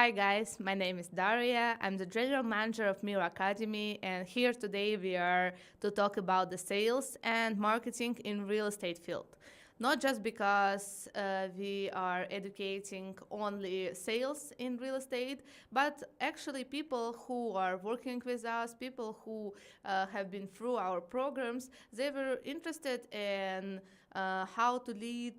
Hi guys, my name is Daria. I'm the general manager of Mira Academy, and here today we are to talk about the sales and marketing in real estate field. Not just because we are educating only sales in real estate, but actually people who are working with us, people who have been through our programs, they were interested in how to lead,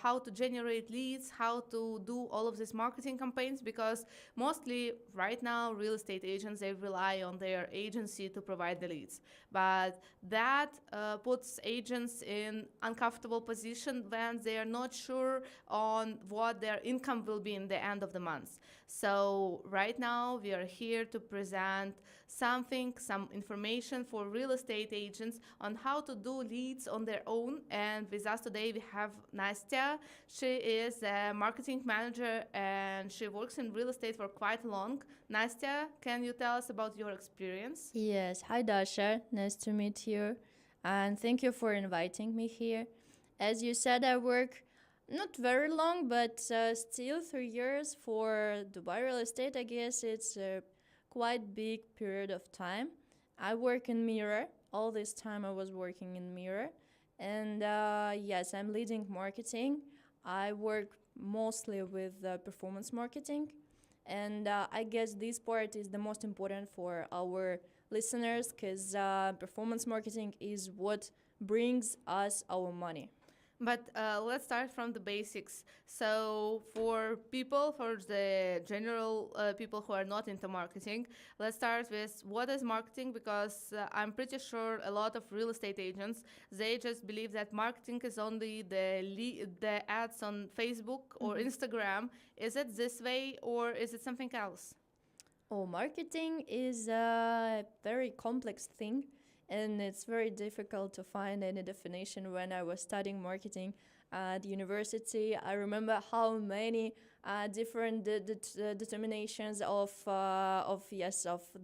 how to generate leads, how to do all of these marketing campaigns, because mostly right now real estate agents, they rely on their agency to provide the leads, but that puts agents in uncomfortable position when they are not sure on what their income will be in the end of the month. So right now we are here to present some information for real estate agents on how to do leads on their own. And with us today we have Nastya. She is a marketing manager and she works in real estate for quite long. Nastya, can you tell us about your experience? Yes, hi Dasha, nice to meet you, and thank you for inviting me here. As you said, I work not very long, but still 3 years for Dubai real estate. I guess it's a quite big period of time. I work in Mira. All this time I was working in Mira, and yes, I'm leading marketing. I work mostly with performance marketing, and I guess this part is the most important for our listeners because performance marketing is what brings us our money. But let's start from the basics. So, for the general people who are not into marketing, let's start with what is marketing, because I'm pretty sure a lot of real estate agents, they just believe that marketing is only the ads on Facebook or Mhm. Instagram. Is it this way or is it something else? Oh, marketing is a very complex thing, and it's very difficult to find any definition. When I was studying marketing at university, I remember how many different determinations of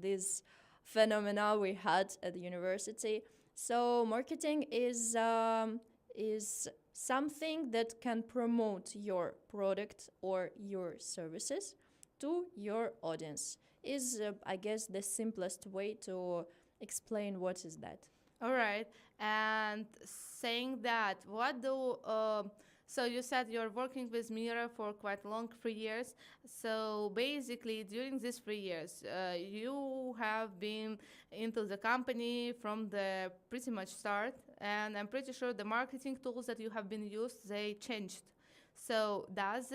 this phenomena we had at the university. So marketing is something that can promote your product or your services to your audience is, I guess, the simplest way to explain what is that. All right. And saying that, so you said you're working with Mira for quite long, 3 years. So basically, during these 3 years, you have been into the company from the pretty much start, and I'm pretty sure the marketing tools that you have been used, they changed. So does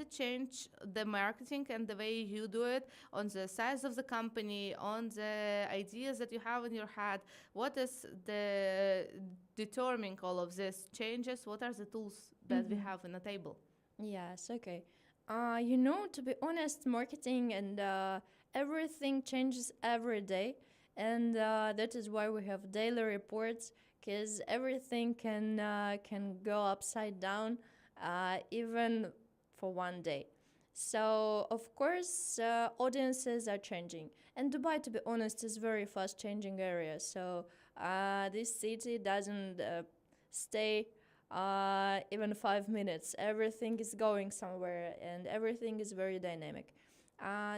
it change the marketing and the way you do it, on the size of the company, on the ideas that you have in your head? What is the determining all of these changes? What are the tools that we Mm-hmm. have in the table? Yes, okay. To be honest, marketing and everything changes every day, and that is why we have daily reports, because everything can go upside down, even for one day. So of course, audiences are changing, and Dubai, to be honest, is very fast changing area. So this city doesn't stay even 5 minutes. Everything is going somewhere and everything is very dynamic.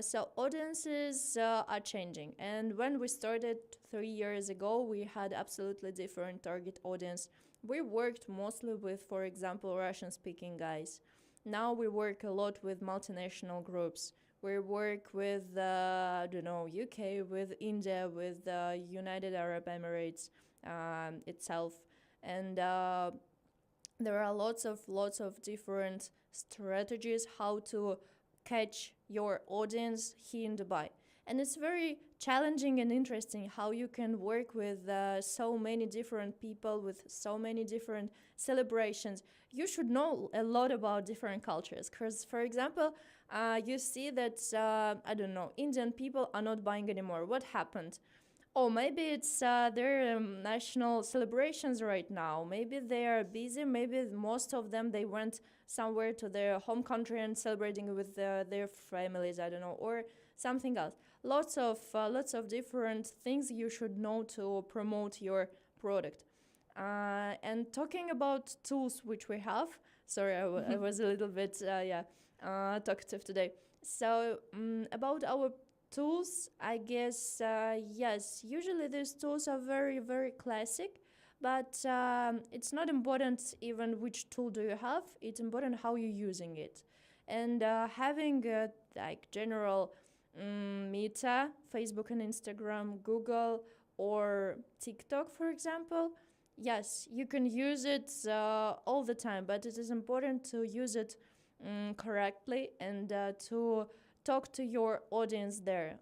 So audiences are changing. And when we started 3 years ago, we had absolutely different target audience. We worked mostly with, for example, Russian speaking guys. Now we work a lot with multinational groups. We work with, I don't know, UK, with India, with the United Arab Emirates itself. And there are lots of different strategies how to catch your audience here in Dubai. And it's very challenging and interesting how you can work with so many different people with so many different celebrations. You should know a lot about different cultures because, for example, you see that, I don't know, Indian people are not buying anymore. What happened? Oh, maybe it's their national celebrations right now. Maybe they are busy. Maybe most of them they went somewhere to their home country and celebrating with their families. I don't know, or something else. Lots of different things you should know to promote your product. And talking about tools which we have. Sorry, I was a little bit talkative today. So, about our tools, I guess, yes, usually these tools are very, very classic, but it's not important even which tool do you have, it's important how you're using it. And having like general Meta, Facebook and Instagram, Google, or TikTok, for example, yes, you can use it all the time, but it is important to use it correctly and to talk to your audience there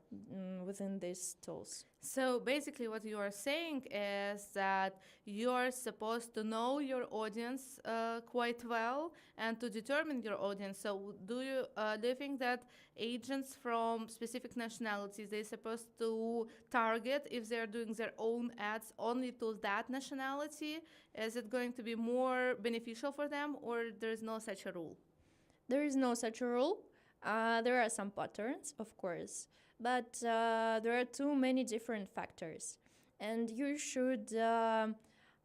within these tools. So basically, what you are saying is that you're supposed to know your audience quite well and to determine your audience. So do you think that agents from specific nationalities they're supposed to target if they're doing their own ads only to that nationality? Is it going to be more beneficial for them, or there's no such a rule? There is no such a rule. There are some patterns, of course, but there are too many different factors, and you should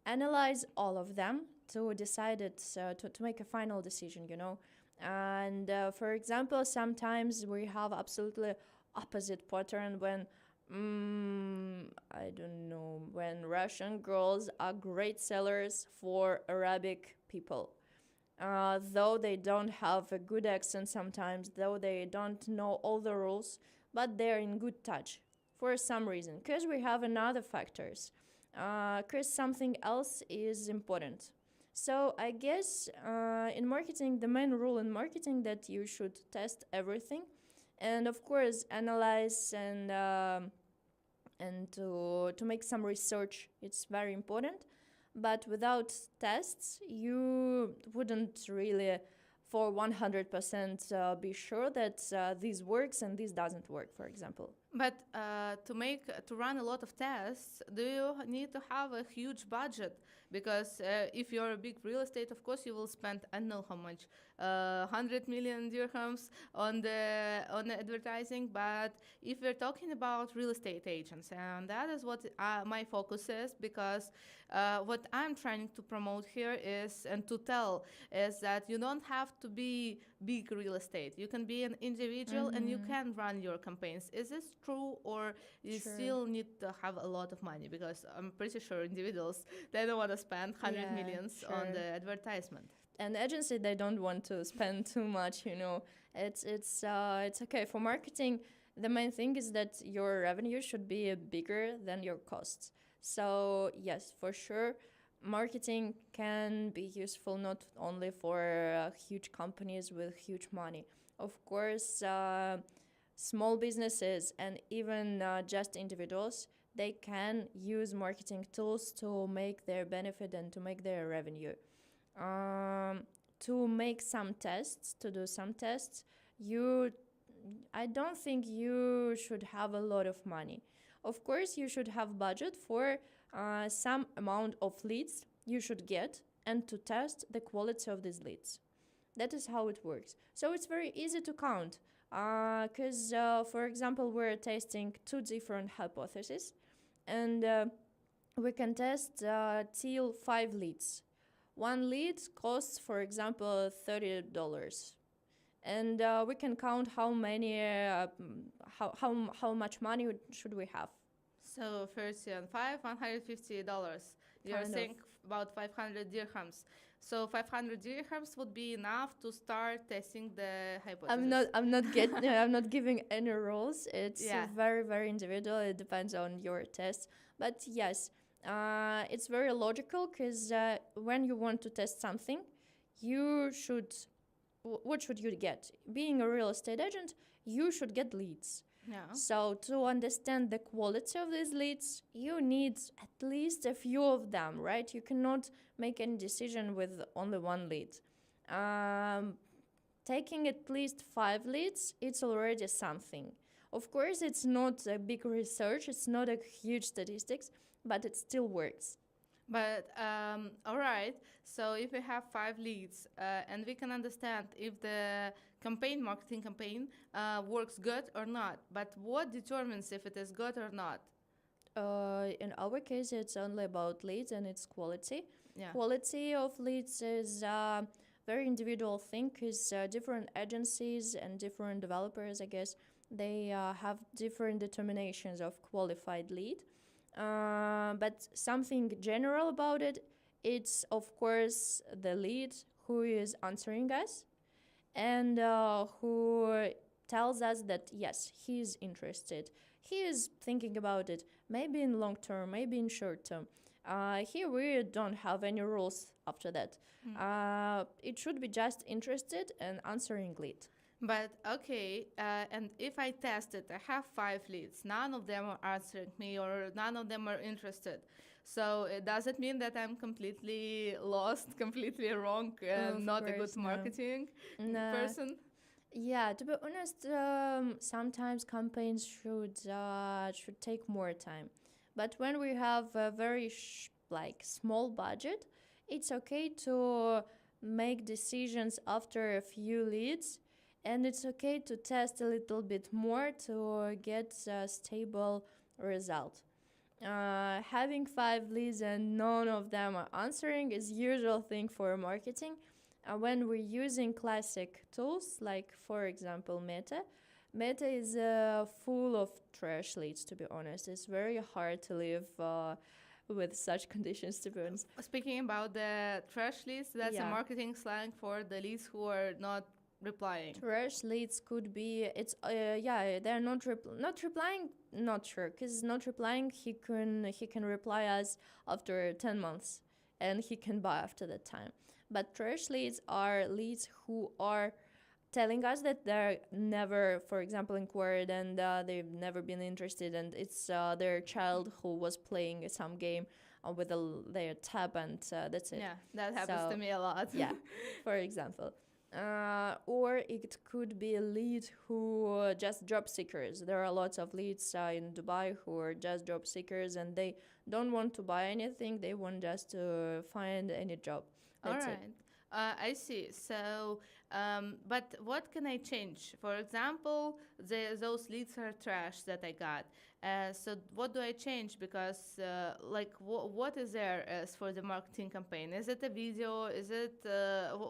analyze all of them to decide it, to make a final decision, you know. And for example, sometimes we have absolutely opposite pattern when I don't know, when Russian girls are great sellers for Arabic people, though they don't have a good accent sometimes, though they don't know all the rules, but they're in good touch for some reason. Because we have another factors, because something else is important. So I guess in marketing, the main rule in marketing that you should test everything, and of course analyze and to make some research. It's very important, but without tests you wouldn't really for 100% be sure that this works and this doesn't work, for example. But to run a lot of tests, do you need to have a huge budget? Because if you're a big real estate, of course you will spend I don't know how much, 100 million dirhams on the advertising. But if we're talking about real estate agents, and that is what my focus is, because what I'm trying to promote here is and to tell is that you don't have to be big real estate. You can be an individual and you can run your campaigns. Is this true, or you Sure. still need to have a lot of money? Because I'm pretty sure individuals they don't want to spend 100 Yeah, millions on sure. the advertisement. And agency, they don't want to spend too much, you know. It's okay for marketing. The main thing is that your revenue should be bigger than your costs. So yes, for sure, marketing can be useful not only for huge companies with huge money. Of course, small businesses and even just individuals, they can use marketing tools to make their benefit and to make their revenue. um, to make some tests, to do some tests, you, I don't think you should have a lot of money. Of course, you should have budget for some amount of leads you should get and to test the quality of these leads. That is how it works. So it's very easy to count because, for example, we're testing two different hypotheses and we can test till 5 leads. One lead costs, for example, $30, and we can count how many, how much money should we have. So 30 and 5, $150. You're Kind of. saying about 500 dirhams. So 500 dirhams would be enough to start testing the hypothesis. I'm not giving any rules. It's Yeah. very, very individual. It depends on your test. But yes, it's very logical because when you want to test something, you should, what should you get? Being a real estate agent, you should get leads. Yeah. So to understand the quality of these leads, you need at least a few of them, right? You cannot make any decision with only one lead. Taking at least 5 leads, it's already something. Of course, it's not a big research, it's not a huge statistics, but it still works. But all right. So if we have 5 leads and we can understand if the marketing campaign works good or not, but what determines if it is good or not? In our case, it's only about leads and its quality. Yeah. Quality of leads is very individual thing because different agencies and different developers, I guess, they have different determinations of qualified lead. But something general about it, it's of course the lead who is answering us and who tells us that yes, he is interested. He is thinking about it, maybe in long term, maybe in short term. Here we don't have any rules after that. It should be just interested and answering lead. But okay, and if I test it, I have 5 leads. None of them are answering me, or none of them are interested. So does it mean that I'm completely lost, completely wrong, and Of not a course, good no. marketing No. person? Yeah, to be honest, sometimes campaigns should take more time. But when we have a very small budget, it's okay to make decisions after a few leads, and it's okay to test a little bit more to get a stable result. Having 5 leads and none of them are answering is usual thing for marketing. When we're using classic tools like, for example, Meta is full of trash leads. To be honest, it's very hard to live with such conditions. To be honest, Speaking about the trash leads, that's a yeah. marketing slang for the leads who are not replying. Trash leads could be they're not replying, not sure, because not replying he can reply us after 10 months and he can buy after that time. But trash leads are leads who are telling us that they're never, for example, inquired and they've never been interested, and it's their child who was playing some game with their tab, and that's it. Yeah, that happens to me a lot. Yeah, for example. Or it could be a lead who just job seekers. There are lots of leads in Dubai who are just job seekers and they don't want to buy anything. They want just to find any job. That's All it. right. I see. So, but what can I change? For example, those leads are trash that I got. So, what do I change? Because, what is there as for the marketing campaign? Is it a video? Is it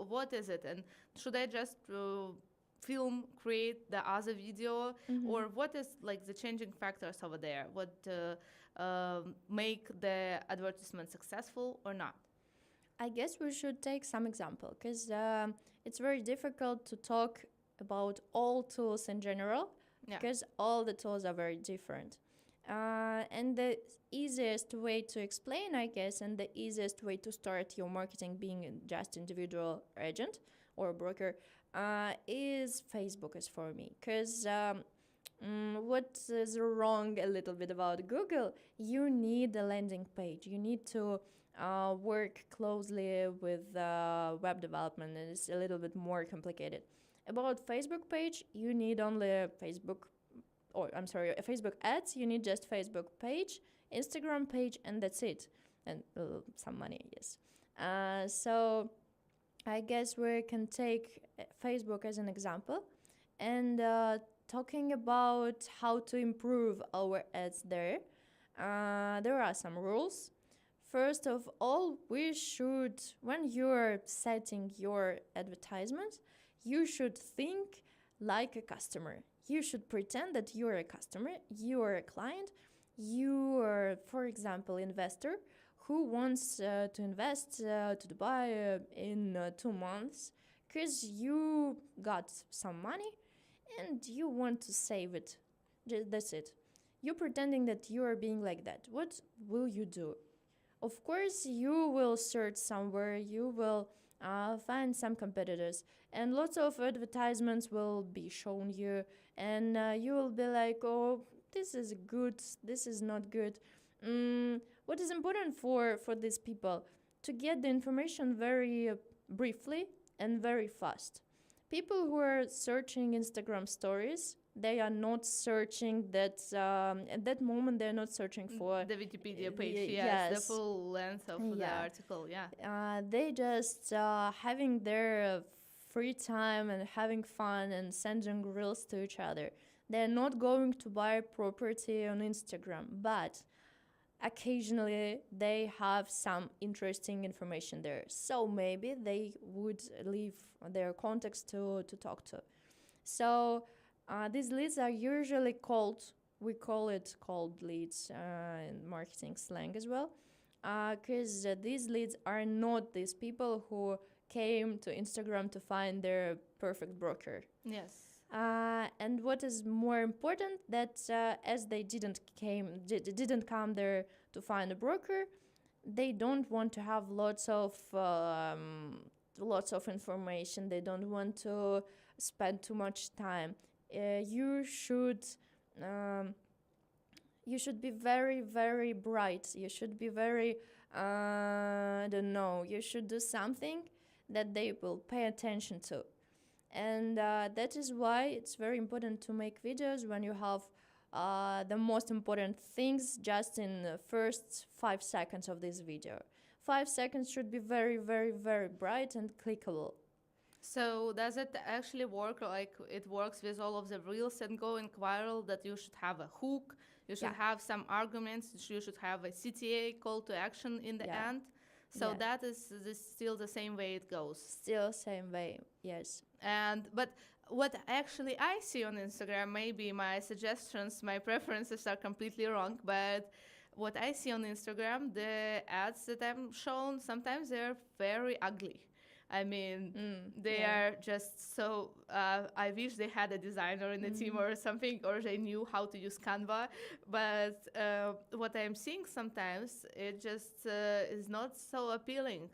what is it? And should I just film, create the other video, or what is like the changing factors over there? What make the advertisement successful or not? I guess we should take some example because it's very difficult to talk about all tools in general Yeah. because all the tools are very different. And the easiest way to explain, I guess, and the easiest way to start your marketing being just individual agent or broker is Facebook is for me. Because what is wrong a little bit about Google, you need a landing page. You need to work closely with web development, and it's a little bit more complicated. About Facebook page, you need only a Facebook ads. You need just Facebook page, Instagram page, and that's it. And some money, yes. So I guess we can take Facebook as an example, and talking about how to improve our ads there. There are some rules. First of all, when you're setting your advertisement, you should think like a customer. You should pretend that you're a customer, you're a client, you are, for example, investor who wants to invest to buy in 2 months because you got some money and you want to save it. That's it. You're pretending that you are being like that. What will you do? Of course, you will search somewhere, you will find some competitors, and lots of advertisements will be shown you, and you will be like, oh, this is good, this is not good. What is important for these people? To get the information very briefly and very fast. People who are searching Instagram stories, they are not searching that at that moment they're not searching for the Wikipedia page. yes. The full length of the article. Yeah. They just having their free time and having fun and sending reels to each other. They're not going to buy property on Instagram, but occasionally they have some interesting information there. So maybe they would leave their contacts to talk to. So these leads are usually called, we call it cold leads in marketing slang as well, because these leads are not these people who came to Instagram to find their perfect broker. Yes. And what is more important, that as they didn't come there to find a broker, they don't want to have lots of information. They don't want to spend too much time. You should be very, very bright. You should be very, I don't know, you should do something that they will pay attention to. And that is why it's very important to make videos when you have the most important things just in the first 5 seconds of this video. 5 seconds should be very, very, very bright and clickable. So does it actually work like it works with all of the reels and going viral, that you should have a hook, you should have some arguments, you should have a CTA, call to action in the end? So that is still the same way it goes. Still same way, yes. But what actually I see on Instagram, maybe my suggestions, my preferences are completely wrong, but what I see on Instagram, the ads that I'm shown, sometimes they're very ugly. I mean, they are just so. I wish they had a designer in the team or something, or they knew how to use Canva. But what I'm seeing sometimes, it just is not so appealing.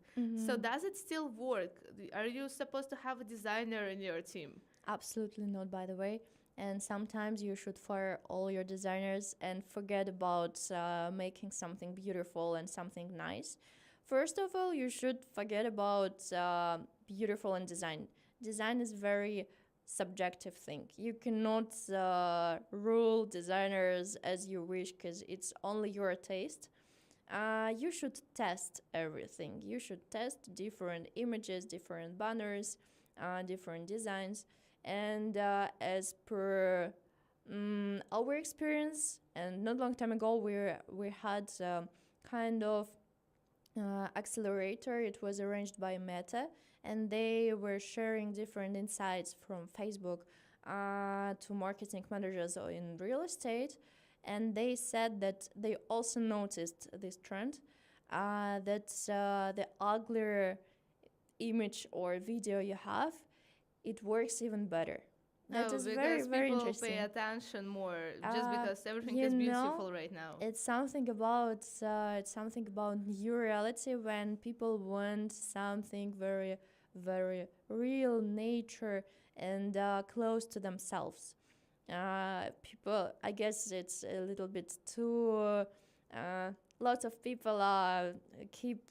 So does it still work? Are you supposed to have a designer in your team? Absolutely not, by the way. And sometimes you should fire all your designers and forget about making something beautiful and something nice. First of all, you should forget about beautiful and design. Design is very subjective thing. You cannot rule designers as you wish, because it's only your taste. You should test everything. You should test different images, different banners, different designs. And as per our experience, and not long time ago, we had kind of accelerator. It was arranged by Meta, and they were sharing different insights from Facebook to marketing managers in real estate. And they said that they also noticed this trend, that the uglier image or video you have, it works even better. That is very, very interesting. People pay attention more just because everything is beautiful right now. It's something about new reality, when people want something very, very real, nature, and close to themselves. People, I guess it's a little bit too. Lots of people keep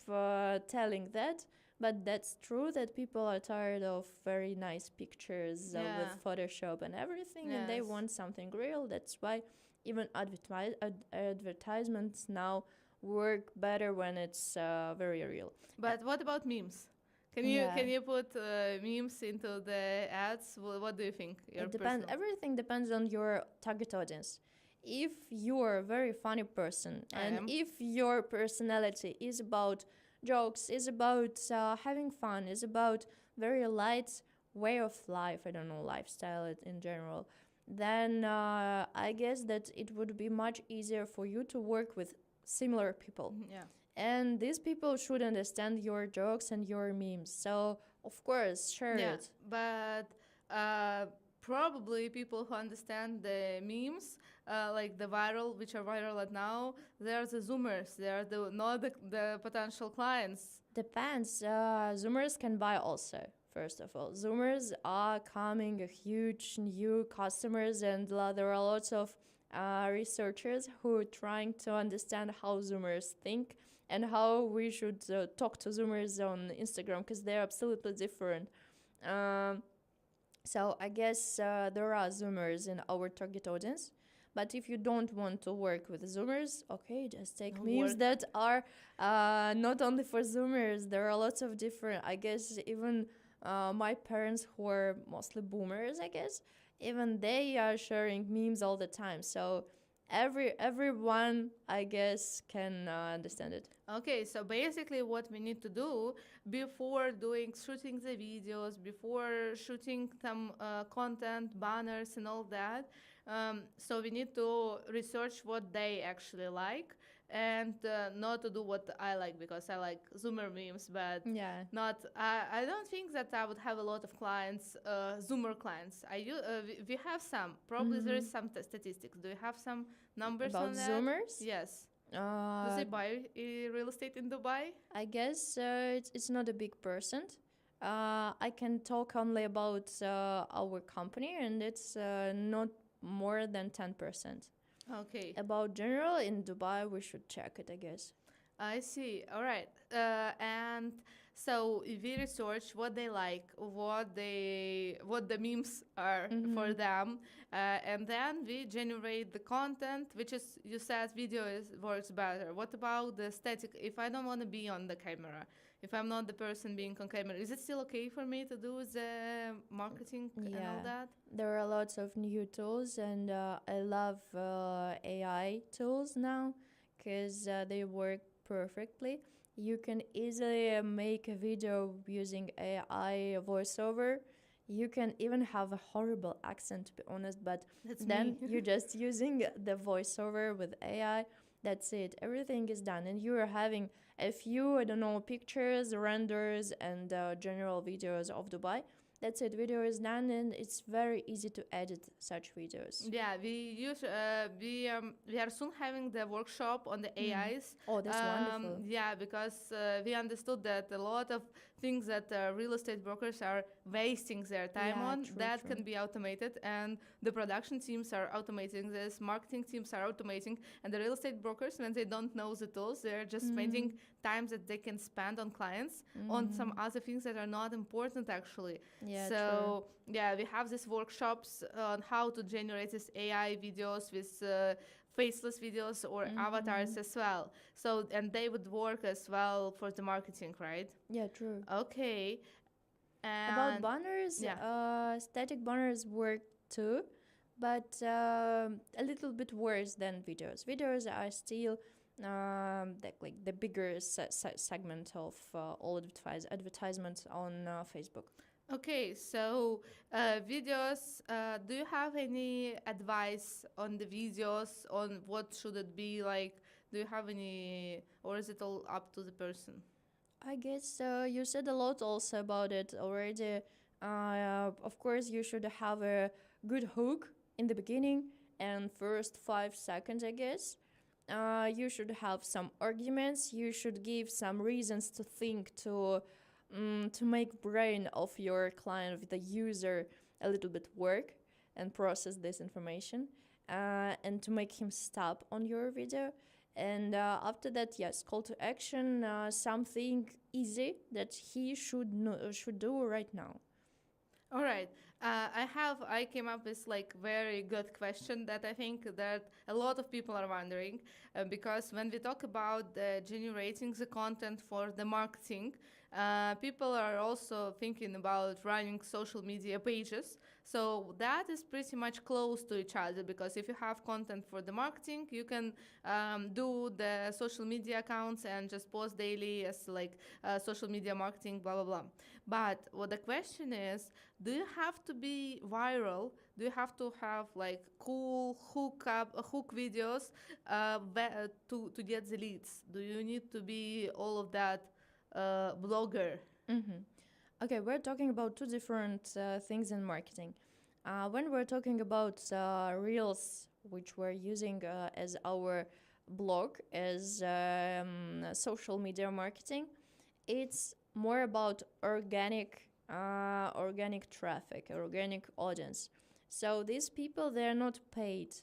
telling that. But that's true, that people are tired of very nice pictures with Photoshop and everything, and they want something real. That's why even advertisements now work better when it's very real. But what about memes? Can you put memes into the ads? What do you think? It depends. Everything depends on your target audience. If you're a very funny person, and if your personality is about jokes, is about having fun, is about very light way of life, I don't know, lifestyle in general, then I guess that it would be much easier for you to work with similar people. And these people should understand your jokes and your memes. So, of course, share it. But probably people who understand the memes, like which are viral at now, they're the Zoomers. They're not the potential clients. Depends. Zoomers can buy also. First of all, Zoomers are coming a huge new customers, and there are lots of researchers who are trying to understand how Zoomers think and how we should talk to Zoomers on Instagram, because they're absolutely different. So I guess there are Zoomers in our target audience. But if you don't want to work with Zoomers, okay, just take memes that are not only for Zoomers. There are lots of different, I guess, even my parents, who are mostly boomers, I guess, even they are sharing memes all the time. So Everyone, I guess, can understand it. Okay, so basically, what we need to do before doing shooting the videos, before shooting some content, banners, and all that, so we need to research what they actually like and not to do what I like because I like Zoomer memes, but Yeah. not. I don't think that I would have a lot of clients, Zoomer clients. We have some. Probably there Mm-hmm. is some statistics. Do you have some numbers About on that? Zoomers, Yes. Do they uh, buy real estate in Dubai? I guess it's not a big percent. I can talk only about our company, and it's not more than 10%. Okay, About general in Dubai, we should check it, I guess. I see. All right. And so we research what they like, what the memes are Mm-hmm. for them, and then we generate the content, which is you said video works better. What about the aesthetic? If I don't want to be on the camera, if I'm not the person being on camera, is it still okay for me to do the marketing and all Yeah, that? there are lots of new tools, and I love AI tools now because they work perfectly. You can easily make a video using AI voiceover. You can even have a horrible accent, to be honest, but That's then me. you're just using the voiceover with AI. That's it. Everything is done, and you are having a few, I don't know, pictures, renders, and general videos of Dubai. That's it. Video is done, and it's very easy to edit such videos. Yeah, we are soon having the workshop on the Mm. AIs. Oh, that's wonderful. Yeah, because we understood that a lot of things that real estate brokers are wasting their time Yeah, on true, that true. can be automated, and the production teams are automating this, marketing teams are automating, and the real estate brokers, when they don't know the tools, they're just Mm-hmm. spending time that they can spend on clients on some Mm-hmm. other things that are not important actually. Yeah, true. So yeah, we have these workshops on how to generate these AI videos with faceless videos or Mm-hmm. avatars as well. So and they would work as well for the marketing, right? Yeah, true. Okay, About and banners, yeah. static banners work too, but a little bit worse than videos. Videos are still like the bigger segment of all advertisements on Facebook. Okay, so videos. Do you have any advice on the videos on what should it be like? Do you have any, or is it all up to the person? I guess you said a lot also about it already. Of course, you should have a good hook in the beginning and first 5 seconds, I guess. You should have some arguments. You should give some reasons to think to make brain of your client, of the user, a little bit work and process this information, and to make him stop on your video. And after that, yes, call to action, something easy that he should do right now. All right. I came up with like very good question that I think that a lot of people are wondering because when we talk about generating the content for the marketing, people are also thinking about running social media pages. So that is pretty much close to each other because if you have content for the marketing, you can do the social media accounts and just post daily as like social media marketing, blah blah blah. But what the question is, do you have to be viral? Do you have to have like cool hook videos to get the leads? Do you need to be all of that blogger? Mm-hmm. Okay, we're talking about two different things in marketing. When we're talking about Reels, which we're using as our blog, as social media marketing, it's more about organic traffic, organic audience. So these people, they're not paid.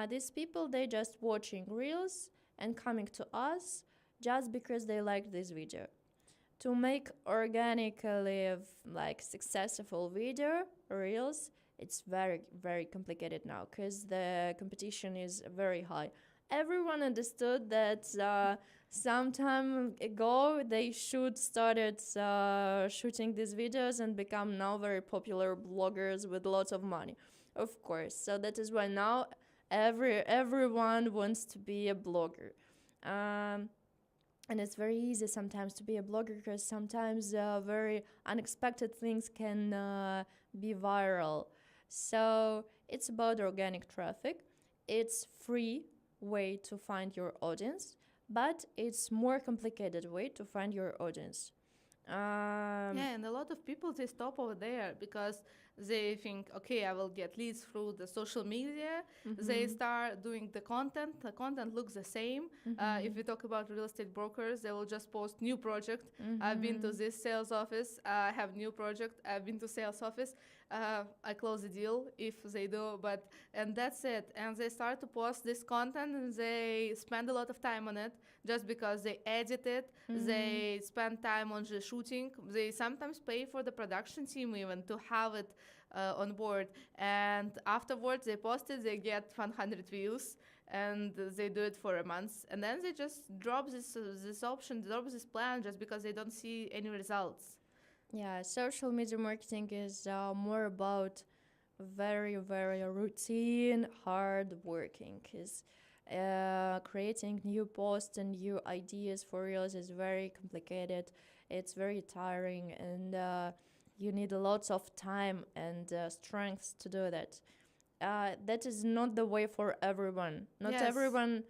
These people, they just watching Reels and coming to us just because they like this video. To make organically like successful video Reels, it's very complicated now because the competition is very high. Everyone understood that some time ago they should started shooting these videos and become now very popular bloggers with lots of money, of course. So that is why now Everyone wants to be a blogger. Um, and it's very easy sometimes to be a blogger because sometimes very unexpected things can be viral. So it's about organic traffic. It's free way to find your audience, but it's more complicated way to find your audience. um, Yeah, and a lot of people they stop over there because they think, okay, I will get leads through the social media. They mhm, start doing the content. The content looks the same. If mhm, we talk about real estate brokers, they will just post new project. I've been to mhm, this sales office. I have new project. I've been to sales office. I close the deal if they do, but and that's it. And they start to post this content and they spend a lot of time on it just because they edit it, mhm. they spend time on the shooting. They sometimes pay for the production team even to have it on board. And afterwards, they post it, they get 100 views, and they do it for a month. And then they just drop this option, drop this plan just because they don't see any results. Yeah, social media marketing is more about very routine, hard working. Is creating new posts and new ideas for reels is very complicated. It's very tiring, and you need lots of time and strength to do that. That is not the way for everyone. Not Yes, everyone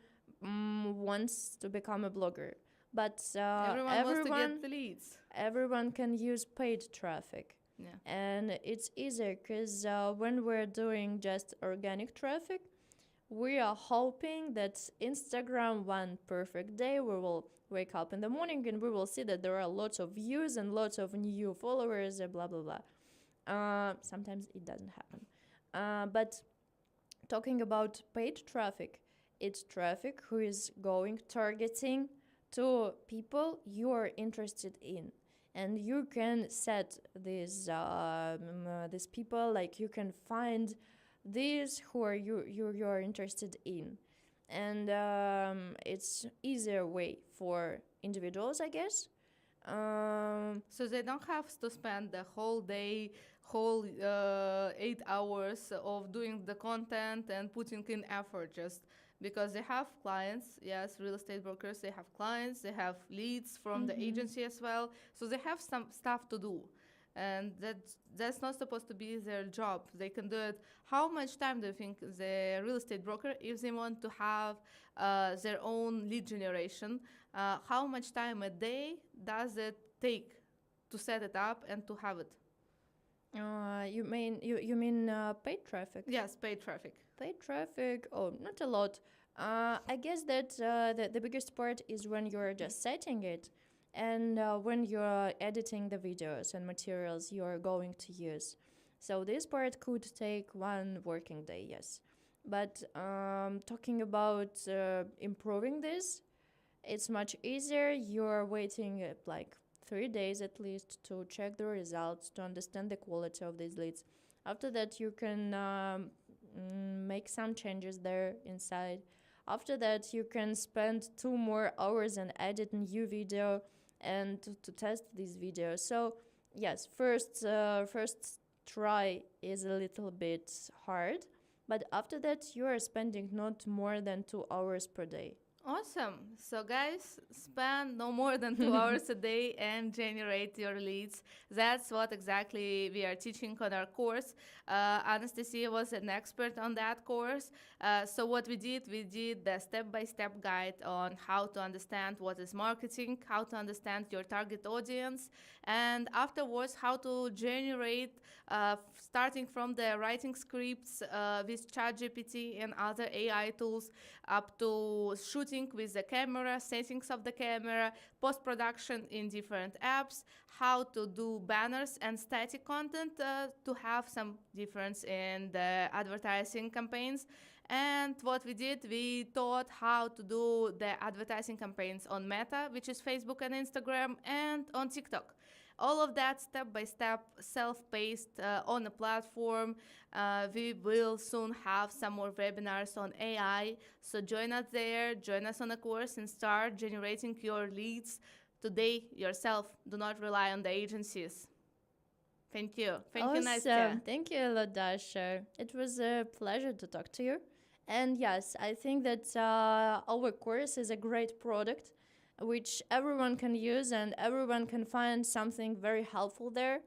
wants to become a blogger, but everyone wants to get the leads. everyone can use paid traffic. Yeah. And it's easier because when we're doing just organic traffic, we are hoping that Instagram one perfect day we will wake up in the morning and we will see that there are lots of views and lots of new followers, blah blah blah. Sometimes it doesn't happen. But talking about paid traffic, it's traffic who is going targeting to people you are interested in, and you can set these people, like you can find these who are you are interested in, and it's easier way for individuals, I guess. So they don't have to spend the whole day, whole 8 hours of doing the content and putting in effort just because they have clients. Yes, real estate brokers, they have clients, they have leads from the Mm-hmm. agency as well. So they have some stuff to do. And that's not supposed to be their job. They can do it. How much time do you think the real estate broker, if they want to have their own lead generation, how much time a day does it take to set it up and to have it? You mean paid traffic? Yes, paid traffic. Paid traffic? Oh, not a lot. I guess that the biggest part is when you're just setting it, and when you're editing the videos and materials you're going to use. So this part could take one working day, yes. But talking about improving this, it's much easier. You're waiting like 3 days at least to check the results, to understand the quality of these leads. After that, you can make some changes there inside. After that, you can spend 2 more hours and edit a new video and to test these videos. So yes, first try is a little bit hard, but after that, you are spending not more than 2 hours per day. Awesome. So, guys, spend no more than 2 hours a day and generate your leads. That's what exactly we are teaching on our course. Anastasia was an expert on that course. So, what we did the step by step guide on how to understand what is marketing, how to understand your target audience, and afterwards, how to generate, starting from the writing scripts with ChatGPT and other AI tools up to shooting with the camera, settings of the camera, post production in different apps, how to do banners and static content to have some difference in the advertising campaigns. And what we did, we taught how to do the advertising campaigns on Meta, which is Facebook and Instagram, and on TikTok. All of that step by step, self paced on a platform. We will soon have some more webinars on AI. So join us there, join us on a course, and start generating your leads today yourself. Do not rely on the agencies. Thank you. Thank you, Awesome. Nastya. Thank you a lot, Dasha. It was a pleasure to talk to you. And yes, I think that our course is a great product which everyone can use and everyone can find something very helpful there.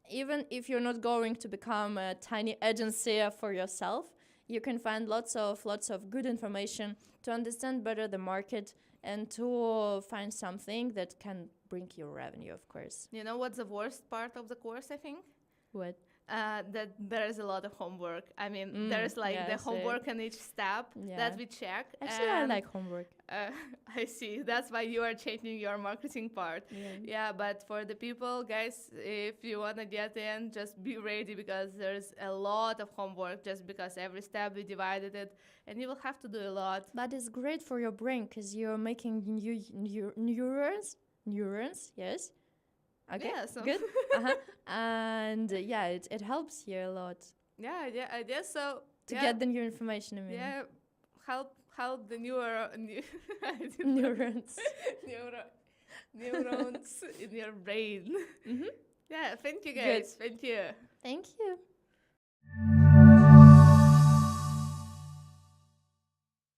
Even if you're not going to become a tiny agency for yourself, you can find lots of good information to understand better the market and to find something that can bring you revenue, of course. You know what's the worst part of the course, I think? What? That there's a lot of homework. I mean, there's like the Yes, homework in each step yeah. that we check. Actually, I And like homework. uh, I see. That's why you are changing your marketing part. Yeah. Yeah, but for the people, guys, if you want to get in, just be ready because there's a lot of homework just because every step we divided it and you will have to do a lot. But it's great for your brain because you're making neurons. Neurons, yes. Okay, Yeah, so good. And yeah, it helps you a lot yeah, I guess so. to Yeah, get the new information. I mean, yeah, help the neuro, neurons. neurons in your brain. Mm-hmm. Yeah, thank you Good. guys. Thank you. Thank you.